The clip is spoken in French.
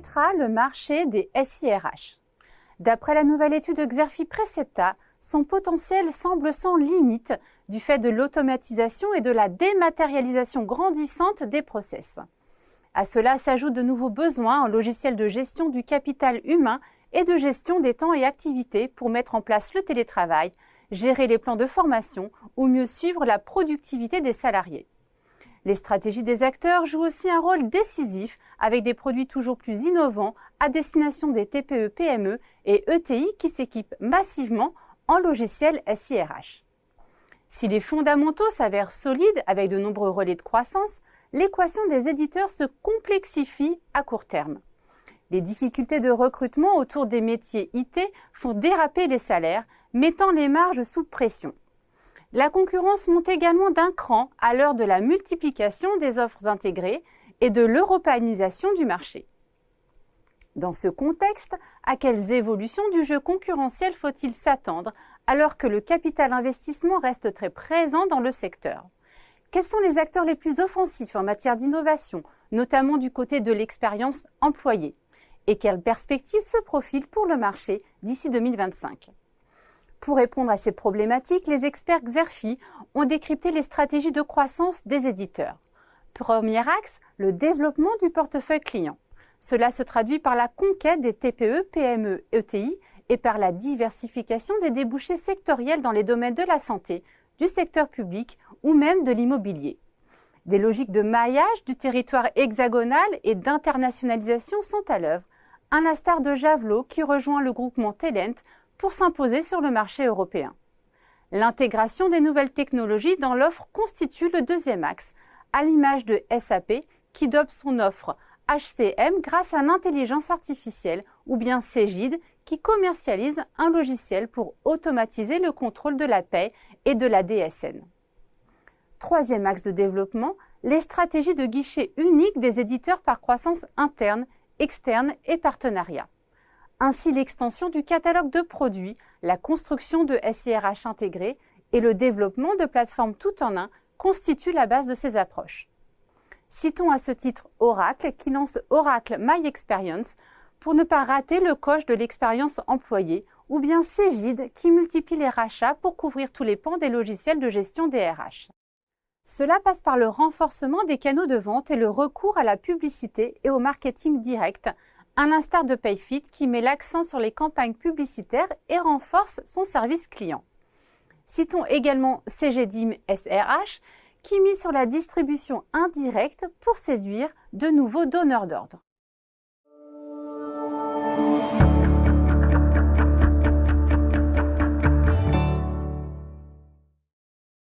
permettra le marché des SIRH. D'après la nouvelle étude Xerfi Precepta, son potentiel semble sans limite du fait de l'automatisation et de la dématérialisation grandissante des process. À cela s'ajoutent de nouveaux besoins en logiciels de gestion du capital humain et de gestion des temps et activités pour mettre en place le télétravail, gérer les plans de formation ou mieux suivre la productivité des salariés. Les stratégies des acteurs jouent aussi un rôle décisif avec des produits toujours plus innovants à destination des TPE, PME et ETI qui s'équipent massivement en logiciels SIRH. Si les fondamentaux s'avèrent solides avec de nombreux relais de croissance, l'équation des éditeurs se complexifie à court terme. Les difficultés de recrutement autour des métiers IT font déraper les salaires, mettant les marges sous pression. La concurrence monte également d'un cran à l'heure de la multiplication des offres intégrées et de l'européanisation du marché. Dans ce contexte, à quelles évolutions du jeu concurrentiel faut-il s'attendre alors que le capital investissement reste très présent dans le secteur? Quels sont les acteurs les plus offensifs en matière d'innovation, notamment du côté de l'expérience employée? Et quelles perspectives se profilent pour le marché d'ici 2025? Pour répondre à ces problématiques, les experts Xerfi ont décrypté les stratégies de croissance des éditeurs. Premier axe, le développement du portefeuille client. Cela se traduit par la conquête des TPE, PME, ETI et par la diversification des débouchés sectoriels dans les domaines de la santé, du secteur public ou même de l'immobilier. Des logiques de maillage du territoire hexagonal et d'internationalisation sont à l'œuvre, à l'instar de Javelot qui rejoint le groupement Telent pour s'imposer sur le marché européen. L'intégration des nouvelles technologies dans l'offre constitue le deuxième axe, à l'image de SAP qui dope son offre HCM grâce à l'intelligence artificielle ou bien Cegid qui commercialise un logiciel pour automatiser le contrôle de la paie et de la DSN. Troisième axe de développement, les stratégies de guichet unique des éditeurs par croissance interne, externe et partenariat. Ainsi l'extension du catalogue de produits, la construction de SIRH intégrés et le développement de plateformes tout en un constituent la base de ces approches. Citons à ce titre Oracle qui lance Oracle My Experience pour ne pas rater le coche de l'expérience employée ou bien Cegid qui multiplie les rachats pour couvrir tous les pans des logiciels de gestion des RH. Cela passe par le renforcement des canaux de vente et le recours à la publicité et au marketing direct, à l'instar de Payfit qui met l'accent sur les campagnes publicitaires et renforce son service client. Citons également CGDIM SRH qui mise sur la distribution indirecte pour séduire de nouveaux donneurs d'ordre.